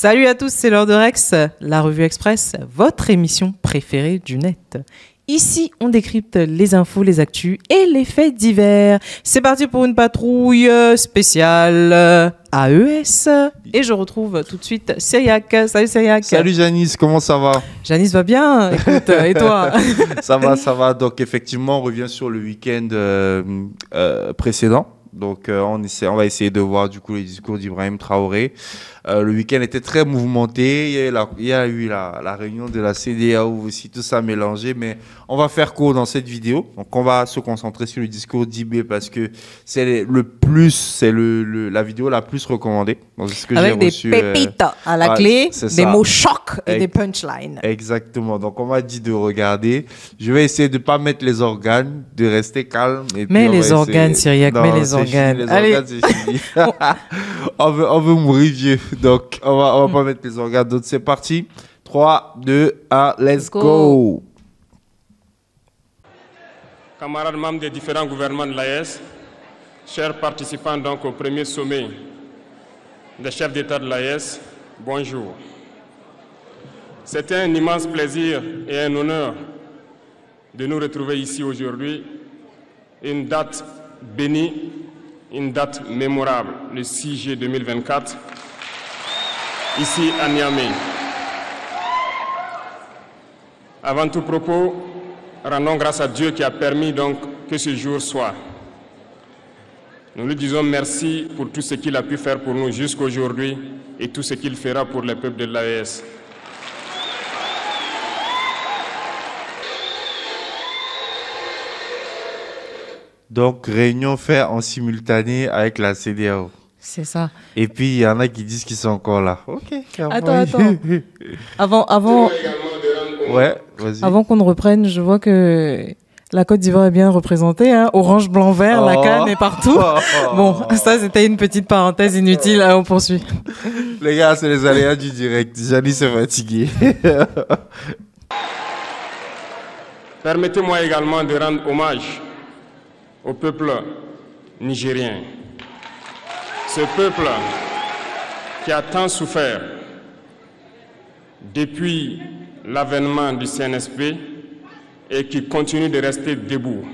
Salut à tous, c'est l'heure de Rex, la revue Express, votre émission préférée du net. Ici, on décrypte les infos, les actus et les faits divers. C'est parti pour une patrouille spéciale AES. Et je retrouve tout de suite Cyriac. Salut Cyriac. Salut Janice, comment ça va? Janice va bien, écoute, et toi? Ça va. Donc effectivement, on revient sur le week-end précédent. Donc on va essayer de voir du coup les discours d'Ibrahim Traoré. Le week-end était très mouvementé. Il y a eu la réunion de la CEDEAO aussi, tout ça mélangé. Mais on va faire court dans cette vidéo. Donc on va se concentrer sur le discours d'Ibé parce que c'est la vidéo la plus recommandée. Donc, c'est ce que avec j'ai des reçu, pépites à la clé, des mots chocs et des Ex- punchlines. Exactement. Donc on m'a dit de regarder. Je vais essayer de ne pas mettre les organes, de rester calme. Et Mets puis les organes, Cyriac, mets les organes. Les Allez. organes, c'est fini. on veut mourir vieux. Donc, on va pas mettre les organes. Donc, c'est parti. 3, 2, 1, let's go. Camarades membres des différents gouvernements de l'AES, chers participants donc au premier sommet des chefs d'État de l'AES, bonjour. C'était un immense plaisir et un honneur de nous retrouver ici aujourd'hui, une date bénie, une date mémorable, le 6 juillet 2024, ici à Niamey. Avant tout propos, rendons grâce à Dieu qui a permis donc que ce jour soit. Nous lui disons merci pour tout ce qu'il a pu faire pour nous jusqu'aujourd'hui et tout ce qu'il fera pour le peuple de l'AES. Donc, réunion faite en simultané avec la CEDEAO. C'est ça. Et puis, il y en a qui disent qu'ils sont encore là. Ok. Attends. Avant Ouais, vas-y. Avant qu'on ne reprenne, je vois que la Côte d'Ivoire est bien représentée. Hein. Orange, blanc, vert, la canne est partout. Bon, ça, c'était une petite parenthèse inutile. On poursuit. Les gars, c'est les aléas du direct. Janice est fatigué. Permettez-moi également de rendre hommage au peuple nigérien. Ce peuple qui a tant souffert depuis l'avènement du CNSP et qui continue de rester debout.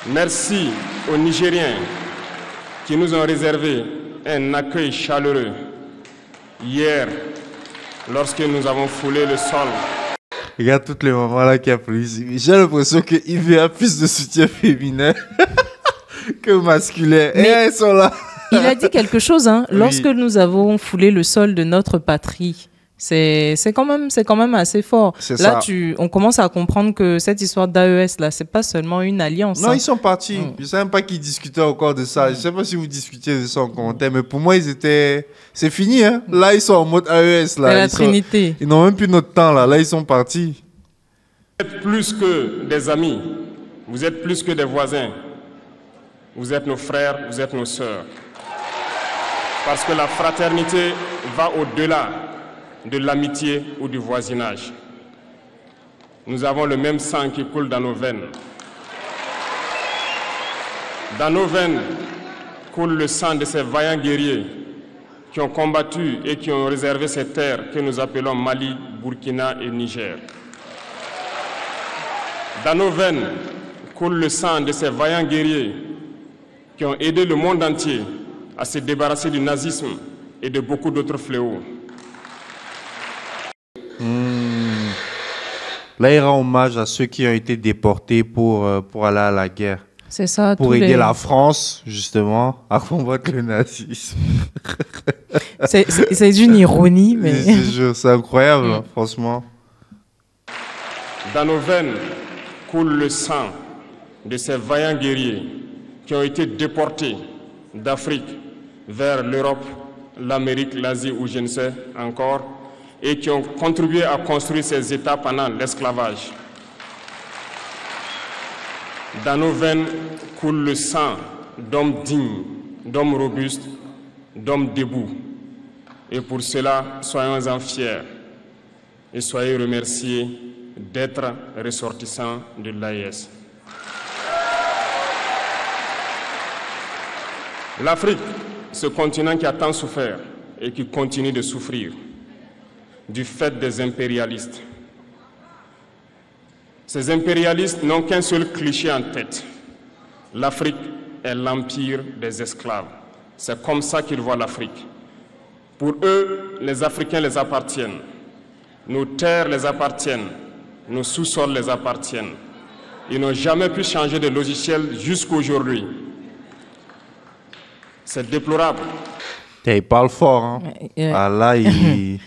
Merci aux Nigériens qui nous ont réservé un accueil chaleureux hier lorsque nous avons foulé le sol. Regarde toutes les mamans là qui applaudissent. J'ai l'impression qu'il y a plus de soutien féminin que masculin. Mais et elles sont là. il a dit quelque chose. Hein. Oui. Lorsque nous avons foulé le sol de notre patrie, c'est quand même assez fort. C'est Là, ça. on commence à comprendre que cette histoire d'AES, là, c'est pas seulement une alliance. Non, hein. ils sont partis. Je ne sais même pas qu'ils discutaient encore de ça. Je ne sais pas si vous discutiez de ça en commentaire, mais pour moi, c'est fini. Hein. Là, ils sont en mode AES. Là. C'est la Ils sont- Trinité. Ils n'ont même plus notre temps. Là, ils sont partis. Vous êtes plus que des amis, vous êtes plus que des voisins, vous êtes nos frères, vous êtes nos sœurs. Parce que la fraternité va au-delà de l'amitié ou du voisinage. Nous avons le même sang qui coule dans nos veines. Dans nos veines coule le sang de ces vaillants guerriers qui ont combattu et qui ont réservé ces terres que nous appelons Mali, Burkina et Niger. Dans nos veines coule le sang de ces vaillants guerriers qui ont aidé le monde entier à se débarrasser du nazisme et de beaucoup d'autres fléaux. Là, il rend hommage à ceux qui ont été déportés pour aller à la guerre. C'est ça. Pour aider la France, justement, à combattre le nazisme. C'est une ironie, mais... C'est incroyable, hein, franchement. Dans nos veines coule le sang de ces vaillants guerriers qui ont été déportés d'Afrique vers l'Europe, l'Amérique, l'Asie ou je ne sais encore, et qui ont contribué à construire ces États pendant l'esclavage. Dans nos veines coule le sang d'hommes dignes, d'hommes robustes, d'hommes debout. Et pour cela, soyons-en fiers et soyez remerciés d'être ressortissants de l'AES. L'Afrique, ce continent qui a tant souffert et qui continue de souffrir du fait des impérialistes. Ces impérialistes n'ont qu'un seul cliché en tête. L'Afrique est l'empire des esclaves. C'est comme ça qu'ils voient l'Afrique. Pour eux, les Africains les appartiennent. Nos terres les appartiennent. Nos sous-sols les appartiennent. Ils n'ont jamais pu changer de logiciel jusqu'à aujourd'hui. C'est déplorable. Et il parle fort, hein. Ah, là, il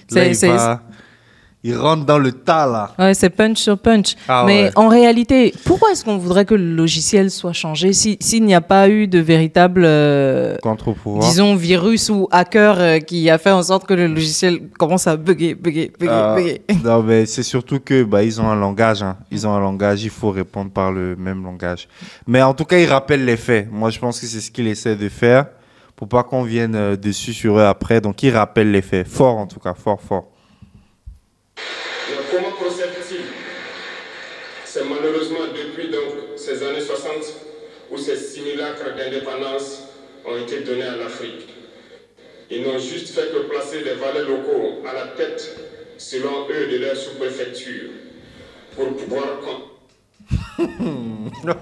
rentre dans le tas, là. Ouais, c'est punch sur punch. Ah, mais ouais. en réalité, pourquoi est-ce qu'on voudrait que le logiciel soit changé s'il n'y a pas eu de véritable, Contre-pouvoir. disons, virus ou hacker qui a fait en sorte que le logiciel commence à bugger. Non, mais c'est surtout que ils ont un langage. Hein. Ils ont un langage, il faut répondre par le même langage. Mais en tout cas, ils rappellent les faits. Moi, je pense que c'est ce qu'il essaie de faire pour pas qu'on vienne dessus sur eux après. Donc, ils rappellent les faits. Fort, en tout cas, fort. Mais comment procède-t-il? C'est malheureusement depuis donc, ces années 60 où ces simulacres d'indépendance ont été donnés à l'Afrique. Ils n'ont juste fait que placer des valets locaux à la tête, selon eux, de leur sous-préfecture pour pouvoir...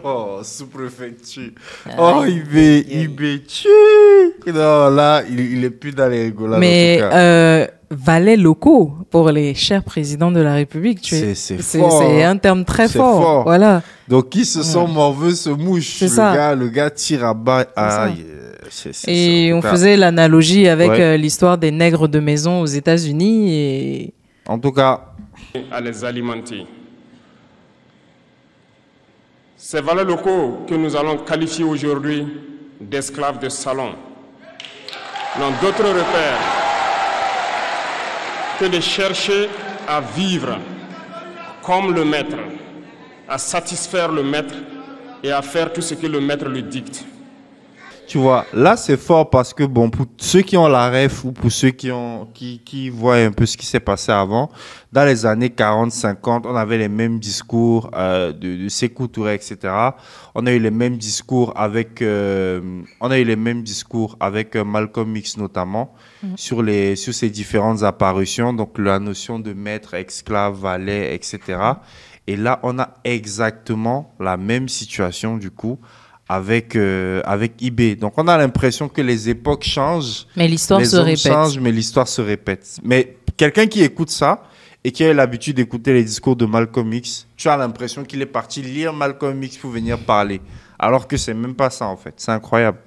Oh, sous-préfecture. Oh, il tue. Non, là, il est plus dans les rigolades. Mais valets locaux pour les chers présidents de la République, c'est fort. C'est un terme très fort. Voilà. Donc, ils se sont morveux, se mouchent. Le gars tire à bas. Et on faisait l'analogie avec l'histoire des nègres de maison aux États-Unis. Et... En tout cas, à les alimenter. Ces valeurs locaux que nous allons qualifier aujourd'hui d'esclaves de salon n'ont d'autre repère que de chercher à vivre comme le maître, à satisfaire le maître et à faire tout ce que le maître lui dicte. tu vois, là c'est fort parce que bon, pour ceux qui ont la ref ou pour ceux qui voient un peu ce qui s'est passé avant, dans les années 40-50, on avait les mêmes discours de Sékou Touré, etc. On a eu les mêmes discours avec Malcolm X notamment sur ces différentes apparitions, donc la notion de maître, esclave, valet, etc. Et là, on a exactement la même situation du coup avec IB. Donc, on a l'impression que les époques changent. Mais l'histoire se répète. Changent, mais l'histoire se répète. Mais quelqu'un qui écoute ça et qui a l'habitude d'écouter les discours de Malcolm X, tu as l'impression qu'il est parti lire Malcolm X pour venir parler. Alors que c'est même pas ça, en fait. C'est incroyable.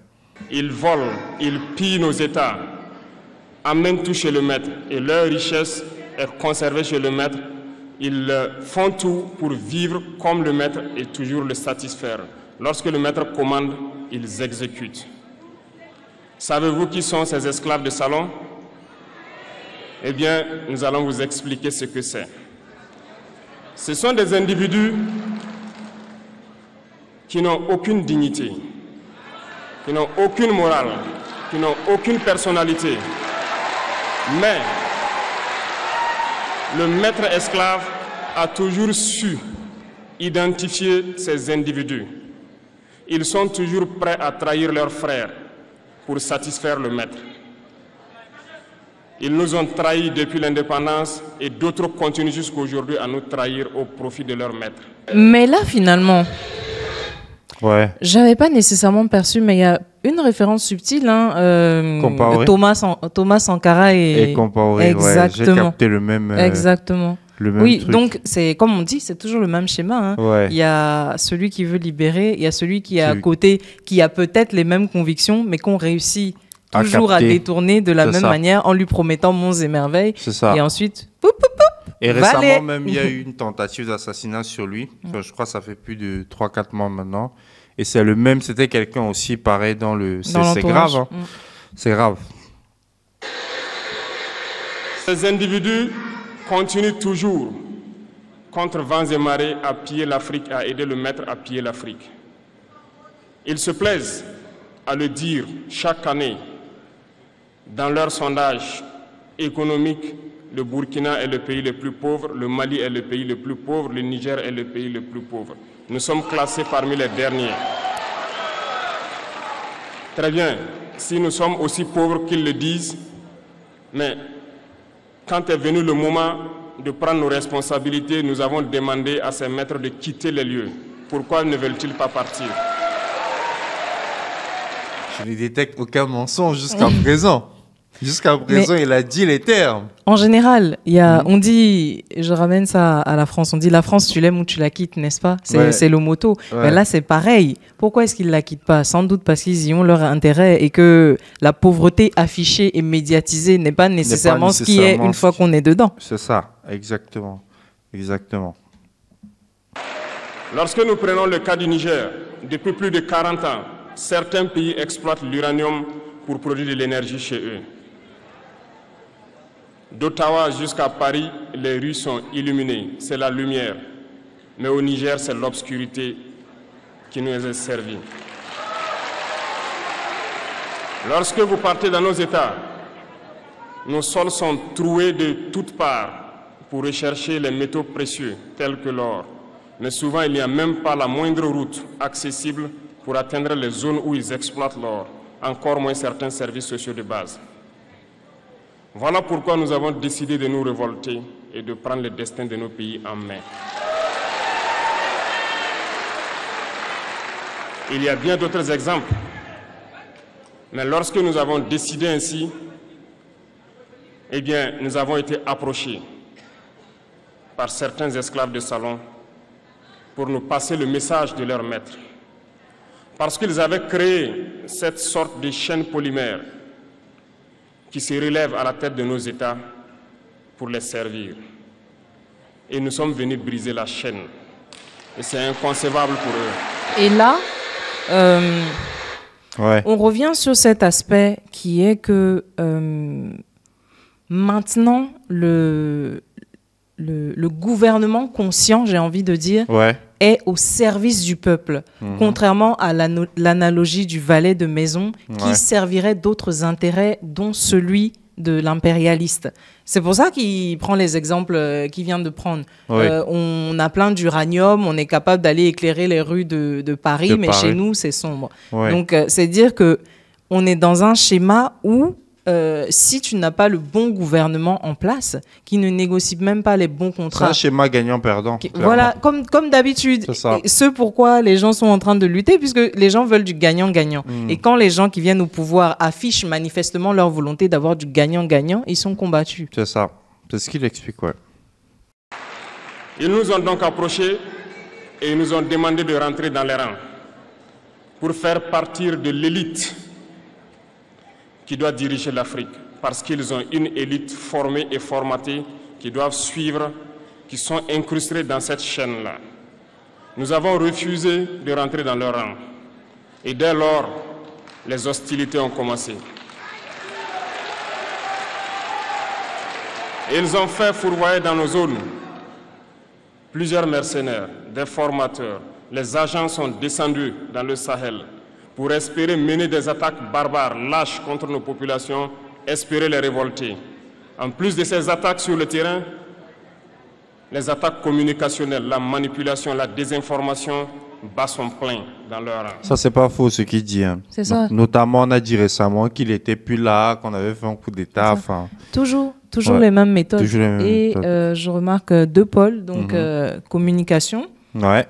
Ils volent, ils pillent nos États, amènent tout chez le maître. Et leur richesse est conservée chez le maître. Ils font tout pour vivre comme le maître et toujours le satisfaire. Lorsque le maître commande, ils exécutent. Savez-vous qui sont ces esclaves de salon? Eh bien, nous allons vous expliquer ce que c'est. Ce sont des individus qui n'ont aucune dignité, qui n'ont aucune morale, qui n'ont aucune personnalité. Mais le maître esclave a toujours su identifier ces individus. Ils sont toujours prêts à trahir leurs frères pour satisfaire le maître. Ils nous ont trahis depuis l'indépendance et d'autres continuent jusqu'à aujourd'hui à nous trahir au profit de leur maître. Mais là, finalement, j'avais pas nécessairement perçu, mais il y a une référence subtile, hein, Thomas Sankara et Compaoré. Exactement. J'ai capté le même. Exactement. Oui, truc. Donc c'est comme on dit, c'est toujours le même schéma. Hein. Il y a celui qui veut libérer, il y a celui qui est à côté, qui a peut-être les mêmes convictions, mais qu'on réussit toujours à détourner de la même manière en lui promettant monts et merveilles. C'est ça. Et ensuite, et récemment même, il y a eu une tentative d'assassinat sur lui. Enfin, je crois que ça fait plus de 3-4 mois maintenant. Et c'est le même, c'était quelqu'un aussi pareil dans le... C'est grave. Hein. C'est grave. Ces individus continuent toujours, contre vents et marées, à piller l'Afrique, à aider le maître à piller l'Afrique. Ils se plaisent à le dire chaque année dans leurs sondages économiques. Le Burkina est le pays le plus pauvre, le Mali est le pays le plus pauvre, le Niger est le pays le plus pauvre. Nous sommes classés parmi les derniers. Très bien, si nous sommes aussi pauvres qu'ils le disent, Mais quand est venu le moment de prendre nos responsabilités, nous avons demandé à ces maîtres de quitter les lieux. Pourquoi ne veulent-ils pas partir? Je ne détecte aucun mensonge jusqu'à présent. Jusqu'à présent, il a dit les termes. En général, on dit, je ramène ça à la France, on dit la France, tu l'aimes ou tu la quittes, n'est-ce pas? C'est le motto. Ouais. Mais là, c'est pareil. Pourquoi est-ce qu'ils ne la quittent pas? Sans doute parce qu'ils y ont leur intérêt et que la pauvreté affichée et médiatisée n'est pas nécessairement ce qui est une fois qu'on est dedans. C'est ça, exactement. Exactement. Lorsque nous prenons le cas du Niger, depuis plus de 40 ans, certains pays exploitent l'uranium pour produire de l'énergie chez eux. D'Ottawa jusqu'à Paris, les rues sont illuminées, c'est la lumière. Mais au Niger, c'est l'obscurité qui nous est servie. Lorsque vous partez dans nos États, nos sols sont troués de toutes parts pour rechercher les métaux précieux tels que l'or. Mais souvent, il n'y a même pas la moindre route accessible pour atteindre les zones où ils exploitent l'or, encore moins certains services sociaux de base. Voilà pourquoi nous avons décidé de nous révolter et de prendre le destin de nos pays en main. Il y a bien d'autres exemples. Mais lorsque nous avons décidé ainsi, eh bien, nous avons été approchés par certains esclaves de salon pour nous passer le message de leur maître. Parce qu'ils avaient créé cette sorte de chaîne polymère qui se relève à la tête de nos États pour les servir. Et nous sommes venus briser la chaîne. Et c'est inconcevable pour eux. Et là, on revient sur cet aspect qui est que maintenant, le gouvernement conscient, j'ai envie de dire, est au service du peuple, contrairement à l'analogie du valet de maison qui servirait d'autres intérêts, dont celui de l'impérialiste. C'est pour ça qu'il prend les exemples qu'il vient de prendre. On a plein d'uranium, on est capable d'aller éclairer les rues de Paris, mais chez nous, c'est sombre. Donc, c'est dire qu'on est dans un schéma où si tu n'as pas le bon gouvernement en place, qui ne négocie même pas les bons contrats. C'est un schéma gagnant-perdant. Voilà, comme d'habitude. Ce pourquoi les gens sont en train de lutter, puisque les gens veulent du gagnant-gagnant. Et quand les gens qui viennent au pouvoir affichent manifestement leur volonté d'avoir du gagnant-gagnant, ils sont combattus. C'est ça. C'est ce qu'il explique, Ils nous ont donc approchés et ils nous ont demandé de rentrer dans les rangs pour faire partir de l'élite qui doit diriger l'Afrique, parce qu'ils ont une élite formée et formatée qui doivent suivre, qui sont incrustés dans cette chaîne-là. Nous avons refusé de rentrer dans leur rang. Et dès lors, les hostilités ont commencé. Et ils ont fait fourvoyer dans nos zones plusieurs mercenaires, des formateurs. Les agents sont descendus dans le Sahel pour espérer mener des attaques barbares, lâches contre nos populations, espérer les révolter. En plus de ces attaques sur le terrain, les attaques communicationnelles, la manipulation, la désinformation battent son plein dans leur rang. Ça, c'est pas faux ce qu'il dit. C'est ça. Notamment, on a dit récemment qu'il n'était plus là, qu'on avait fait un coup d'État. Toujours les mêmes méthodes. Et je remarque deux pôles, donc communication.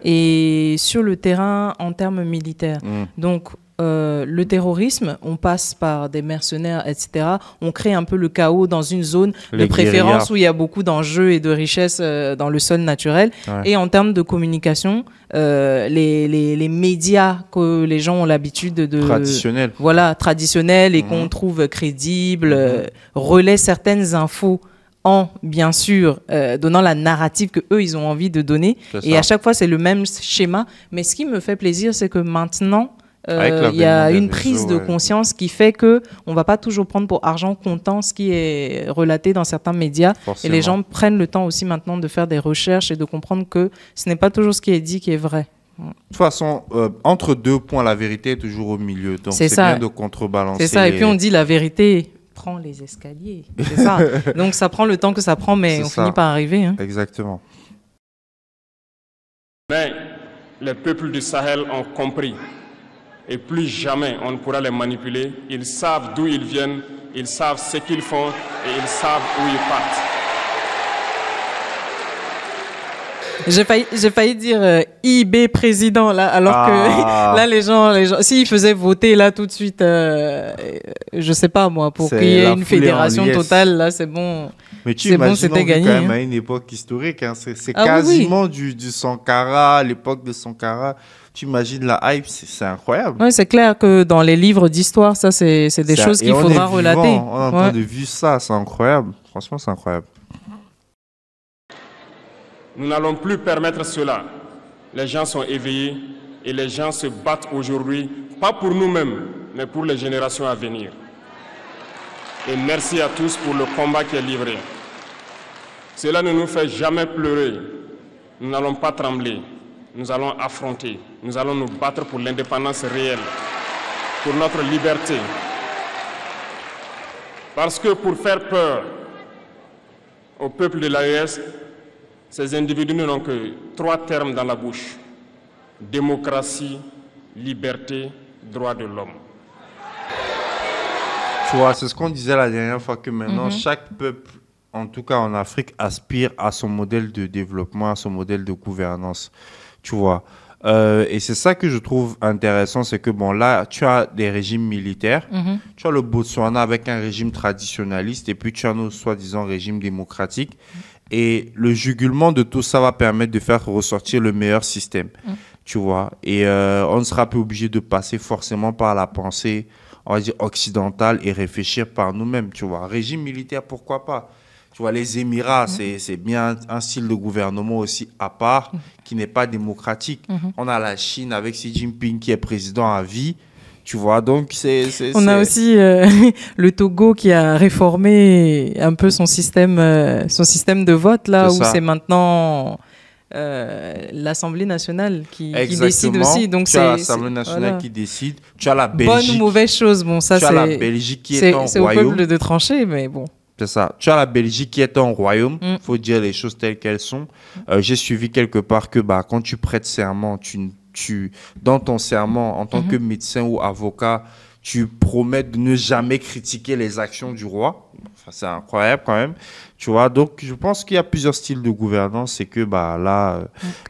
Et sur le terrain en termes militaires. Donc, le terrorisme, on passe par des mercenaires, etc. On crée un peu le chaos dans une zone de préférence où il y a beaucoup d'enjeux et de richesses dans le sol naturel. Et en termes de communication, les médias que les gens ont l'habitude de... traditionnels et qu'on trouve crédibles, relaient certaines infos en, bien sûr, donnant la narrative qu'eux, ils ont envie de donner. Et à chaque fois, c'est le même schéma. Mais ce qui me fait plaisir, c'est que maintenant, il y a une prise de conscience qui fait qu'on ne va pas toujours prendre pour argent comptant ce qui est relaté dans certains médias. Et les gens prennent le temps aussi maintenant de faire des recherches et de comprendre que ce n'est pas toujours ce qui est dit qui est vrai. De toute façon, entre deux points, la vérité est toujours au milieu. Donc, c'est bien de contrebalancer. C'est ça. Et puis, on dit la vérité prend les escaliers. C'est ça. Donc, ça prend le temps que ça prend, mais on finit par arriver. Exactement. Mais les peuples du Sahel ont compris et plus jamais on ne pourra les manipuler. Ils savent d'où ils viennent, ils savent ce qu'ils font et ils savent où ils partent. J'ai failli dire IB président là, alors que là les gens, s'ils faisaient voter là tout de suite, je sais pas moi, pour qu'il y ait une fédération totale là, c'est bon. Mais tu imagines, c'était gagné. Quand même à une époque historique, hein, c'est quasiment oui. du Sankara, l'époque de Sankara. Tu imagines la hype, c'est incroyable. Oui, c'est clair que dans les livres d'histoire, ça c'est des choses qu'il faudra relater. On a entendu vu ça, c'est incroyable. Franchement, c'est incroyable. Nous n'allons plus permettre cela. Les gens sont éveillés et les gens se battent aujourd'hui, pas pour nous-mêmes, mais pour les générations à venir. Et merci à tous pour le combat qui est livré. Cela ne nous fait jamais pleurer. Nous n'allons pas trembler. Nous allons affronter. Nous allons nous battre pour l'indépendance réelle, pour notre liberté. Parce que pour faire peur au peuple de l'AES, ces individus n'ont que 3 termes dans la bouche: démocratie, liberté, droit de l'homme. Tu vois, c'est ce qu'on disait la dernière fois, que maintenant, chaque peuple, en tout cas en Afrique, aspire à son modèle de développement, à son modèle de gouvernance. Tu vois. Et c'est ça que je trouve intéressant, c'est que bon, là, tu as des régimes militaires, tu as le Botswana avec un régime traditionnaliste, et puis tu as nos soi-disant régimes démocratiques. Et le jugulement de tout ça va permettre de faire ressortir le meilleur système, tu vois. Et on ne sera plus obligé de passer forcément par la pensée, on va dire, occidentale et réfléchir par nous-mêmes, tu vois. Régime militaire, pourquoi pas? Tu vois, les Émirats, c'est bien un style de gouvernement aussi à part, qui n'est pas démocratique. On a la Chine avec Xi Jinping qui est président à vie. Tu vois, donc on a aussi le Togo qui a réformé un peu son système de vote, là, où c'est maintenant l'Assemblée nationale qui décide aussi. Donc tu as l'Assemblée nationale qui décide. Tu as la Belgique. Bonne ou mauvaise chose, bon, ça c'est... Tu as la Belgique qui est un royaume. C'est au peuple de trancher, mais bon. C'est ça. Tu as la Belgique qui est un royaume. Il faut dire les choses telles qu'elles sont. J'ai suivi quelque part que quand tu prêtes serment, dans ton serment, en tant que médecin ou avocat, tu promets de ne jamais critiquer les actions du roi. Enfin, c'est incroyable quand même. Tu vois, donc je pense qu'il y a plusieurs styles de gouvernance et que là,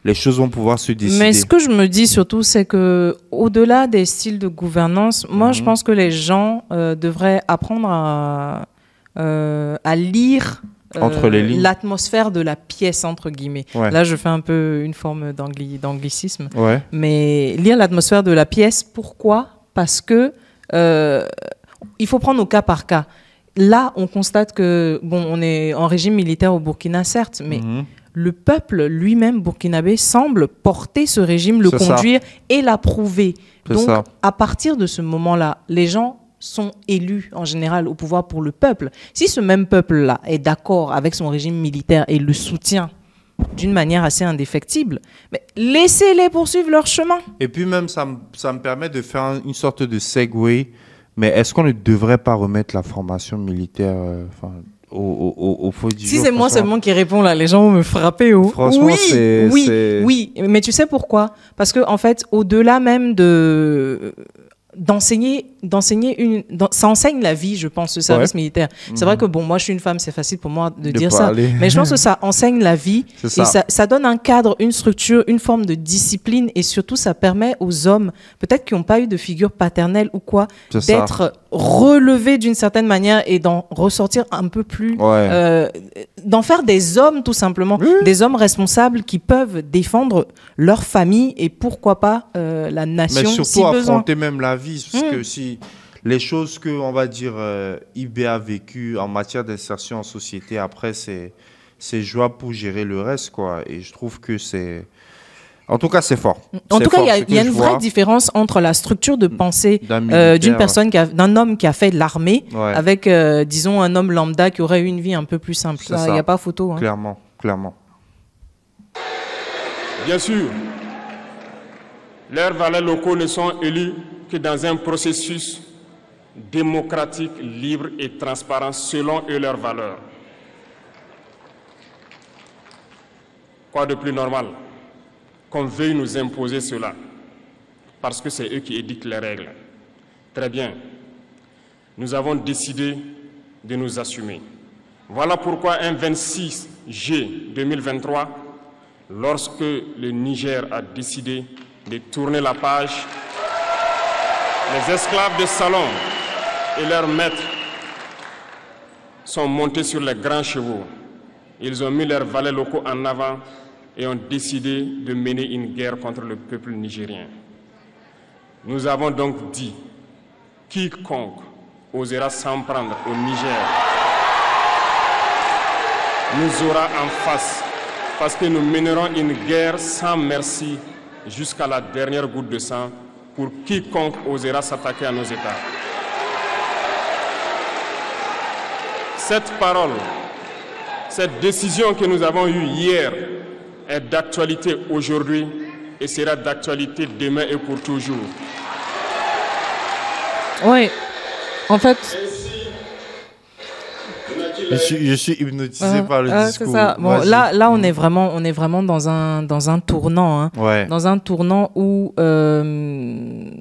les choses vont pouvoir se décider. Mais ce que je me dis surtout, c'est que au-delà des styles de gouvernance, moi, je pense que les gens devraient apprendre à lire entre les lignes, l'atmosphère de la pièce, entre guillemets. Ouais. Là, je fais un peu une forme d'anglicisme. Ouais. Mais lire l'atmosphère de la pièce, pourquoi? Parce que il faut prendre au cas par cas. Là, on constate que, bon, on est en régime militaire au Burkina, certes, mais le peuple lui-même burkinabé semble porter ce régime, le conduire et l'approuver. Donc, à partir de ce moment-là, les gens sont élus en général au pouvoir pour le peuple. Si ce même peuple-là est d'accord avec son régime militaire et le soutient d'une manière assez indéfectible, mais laissez-les poursuivre leur chemin. Et puis même, ça me permet de faire une sorte de segue, mais est-ce qu'on ne devrait pas remettre la formation militaire au faux du jour? Si c'est moi seulement qui réponds là, les gens vont me frapper. Franchement, oui, mais tu sais pourquoi? Parce que en fait, au-delà même ça enseigne la vie, je pense, ce service militaire. C'est vrai que bon, moi je suis une femme, c'est facile pour moi de dire ça, mais je pense que ça enseigne la vie et ça donne un cadre, une structure, une forme de discipline, et surtout ça permet aux hommes, peut-être qui n'ont pas eu de figure paternelle ou quoi, d'être relevés d'une certaine manière et d'en ressortir un peu plus, d'en faire des hommes tout simplement, des hommes responsables qui peuvent défendre leur famille et pourquoi pas la nation, mais surtout si besoin. Affronter même la vie, parce que si les choses que, on va dire, IB a vécues en matière d'insertion en société, après c'est jouable pour gérer le reste, quoi. Et je trouve que c'est... En tout cas, c'est fort. En tout cas, il y a une vraie différence entre la structure de pensée d'une personne, d'un homme qui a fait de l'armée, avec, disons, un homme lambda qui aurait eu une vie un peu plus simple. Il n'y a pas photo. Hein. Clairement. Bien sûr, leurs valets locaux ne sont élus que dans un processus démocratique, libre et transparent selon eux leurs valeurs. Quoi de plus normal qu'on veuille nous imposer cela? parce que c'est eux qui édictent les règles. Très bien. Nous avons décidé de nous assumer. Voilà pourquoi un 26 juillet 2023, lorsque le Niger a décidé de tourner la page, les esclaves de salon et leurs maîtres sont montés sur les grands chevaux. Ils ont mis leurs valets locaux en avant et ont décidé de mener une guerre contre le peuple nigérien. Nous avons donc dit, quiconque osera s'en prendre au Niger nous aura en face, parce que nous mènerons une guerre sans merci jusqu'à la dernière goutte de sang pour quiconque osera s'attaquer à nos États. Cette parole, cette décision que nous avons eue hier est d'actualité aujourd'hui et sera d'actualité demain et pour toujours. Oui, en fait... Je suis hypnotisé par le discours. C'est ça. Bon, là, on est vraiment dans un tournant. Hein. Ouais. Dans un tournant où, de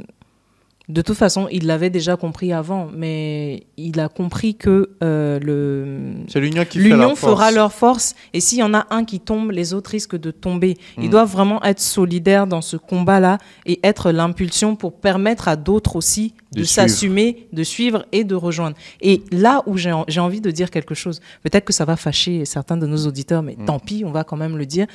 toute façon, il l'avait déjà compris avant, mais il a compris que c'est l'union qui fait la l'union force. fera leur force. Et s'il y en a un qui tombe, les autres risquent de tomber. Ils doivent vraiment être solidaires dans ce combat-là et être l'impulsion pour permettre à d'autres aussi de s'assumer, de suivre et de rejoindre. Et là où j'ai envie de dire quelque chose, peut-être que ça va fâcher certains de nos auditeurs, mais tant pis, on va quand même le dire.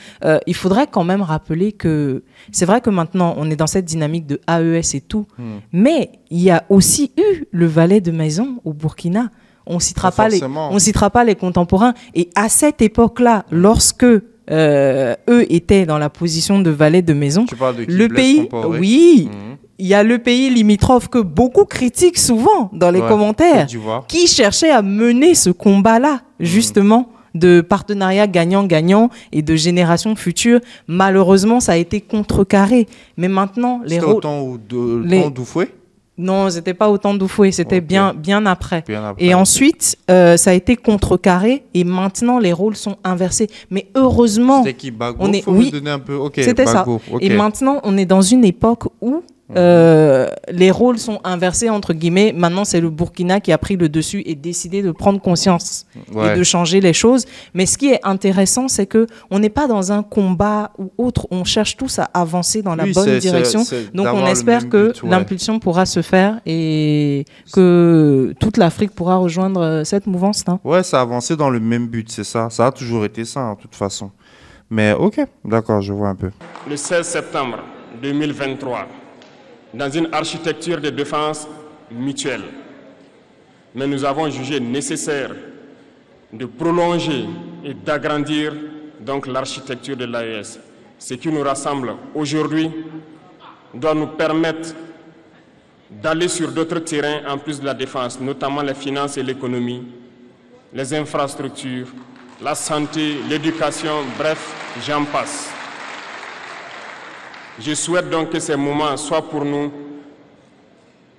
Il faudrait quand même rappeler que c'est vrai que maintenant, on est dans cette dynamique de AES et tout, mais il y a aussi eu le valet de maison au Burkina. On citera pas les contemporains. Et à cette époque-là, lorsque eux étaient dans la position de valet de maison, tu parles de qui, le pays, oui. Il y a le pays limitrophe que beaucoup critiquent souvent dans les commentaires, qui cherchait à mener ce combat-là, justement, de partenariat gagnant-gagnant et de génération future. Malheureusement, ça a été contrecarré. Mais maintenant, les rôles... C'était au temps d'Oufoué ? Non, c'était pas au temps d'Oufoué, c'était bien après. Et ensuite, ça a été contrecarré et maintenant, les rôles sont inversés. Mais heureusement... C'était qui, Bago? Faut me donner un peu... C'était Bago. Ça. Et maintenant, on est dans une époque où les rôles sont inversés, entre guillemets. Maintenant, c'est le Burkina qui a pris le dessus et décidé de prendre conscience et de changer les choses. Mais ce qui est intéressant, c'est qu'on n'est pas dans un combat ou autre. On cherche tous à avancer dans la bonne direction. Donc, on espère que l'impulsion pourra se faire et que toute l'Afrique pourra rejoindre cette mouvance. Ouais, ça a avancé dans le même but, c'est ça. Ça a toujours été ça, de toute façon. Mais ok, d'accord, je vois un peu. Le 16 septembre 2023, dans une architecture de défense mutuelle. Mais nous avons jugé nécessaire de prolonger et d'agrandir donc l'architecture de l'AES. Ce qui nous rassemble aujourd'hui doit nous permettre d'aller sur d'autres terrains en plus de la défense, notamment les finances et l'économie, les infrastructures, la santé, l'éducation, bref, j'en passe. Je souhaite donc que ces moments soient pour nous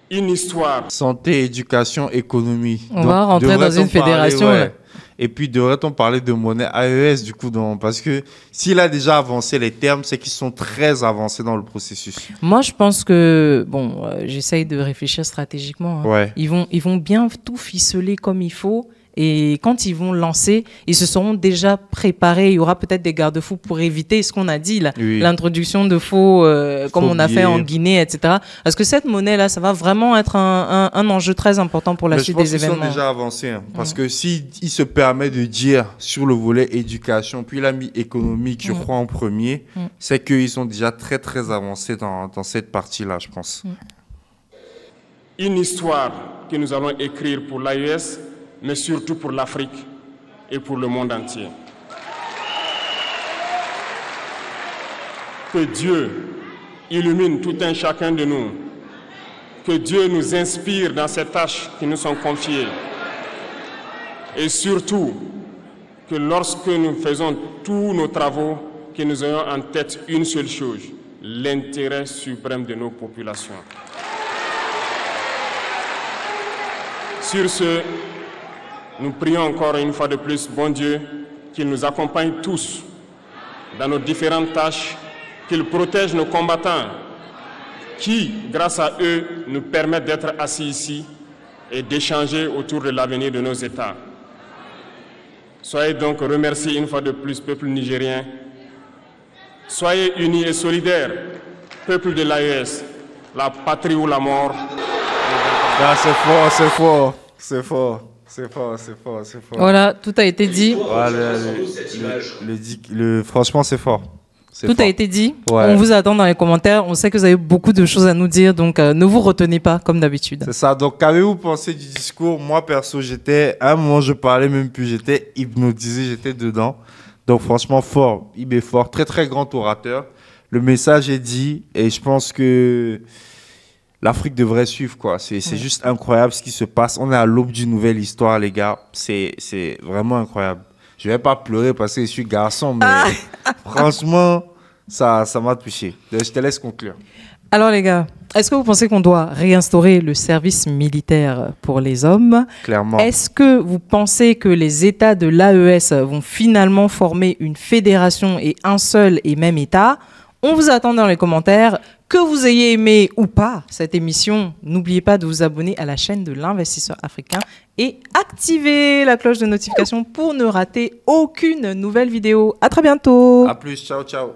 une histoire. Santé, éducation, économie. On va rentrer dans une fédération. Et puis, devrait-on parler de monnaie AES, du coup, parce que s'il a déjà avancé les termes, c'est qu'ils sont très avancés dans le processus. Moi, je pense que, j'essaye de réfléchir stratégiquement. Ils vont bien tout ficeler comme il faut. Et quand ils vont lancer, ils se seront déjà préparés. Il y aura peut-être des garde-fous pour éviter ce qu'on a dit, l'introduction de faux, comme on a fait en Guinée, etc. Parce que cette monnaie-là, ça va vraiment être un enjeu très important pour la suite des événements. Je pense qu'ils sont déjà avancés. Parce que s'il se permet de dire sur le volet éducation, puis il a mis économique, je crois, en premier, c'est qu'ils sont déjà très, très avancés dans cette partie-là, je pense. Une histoire que nous allons écrire pour l'AES, mais surtout pour l'Afrique et pour le monde entier. Que Dieu illumine tout un chacun de nous. Que Dieu nous inspire dans ces tâches qui nous sont confiées. Et surtout, que lorsque nous faisons tous nos travaux, que nous ayons en tête une seule chose, l'intérêt suprême de nos populations. Sur ce, nous prions encore une fois de plus, bon Dieu, qu'il nous accompagne tous dans nos différentes tâches, qu'il protège nos combattants, qui, grâce à eux, nous permettent d'être assis ici et d'échanger autour de l'avenir de nos États. Soyez donc remerciés une fois de plus, peuple nigérien. Soyez unis et solidaires, peuple de l'AES, la patrie ou la mort. Ah, c'est fort, c'est fort, c'est fort, c'est fort, c'est fort, c'est fort. Voilà, tout a été dit. Franchement, c'est fort. Tout a été dit. Ouais. On vous attend dans les commentaires. On sait que vous avez beaucoup de choses à nous dire, donc ne vous retenez pas comme d'habitude. C'est ça. Donc, qu'avez-vous pensé du discours? Moi, perso, à un moment, je parlais même plus. J'étais hypnotisé, j'étais dedans. Donc, franchement, fort. Il est fort. Très, très grand orateur. Le message est dit et je pense que l'Afrique devrait suivre, quoi. C'est juste incroyable ce qui se passe. On est à l'aube d'une nouvelle histoire, les gars. C'est vraiment incroyable. Je vais pas pleurer parce que je suis garçon, mais franchement, ça m'a touché. Je te laisse conclure. Alors les gars, est-ce que vous pensez qu'on doit réinstaurer le service militaire pour les hommes? Clairement. Est-ce que vous pensez que les États de l'AES vont finalement former une fédération et un seul et même État? On vous attend dans les commentaires. Que vous ayez aimé ou pas cette émission, n'oubliez pas de vous abonner à la chaîne de l'Investisseur Africain et activer la cloche de notification pour ne rater aucune nouvelle vidéo. À très bientôt. À plus. Ciao, ciao.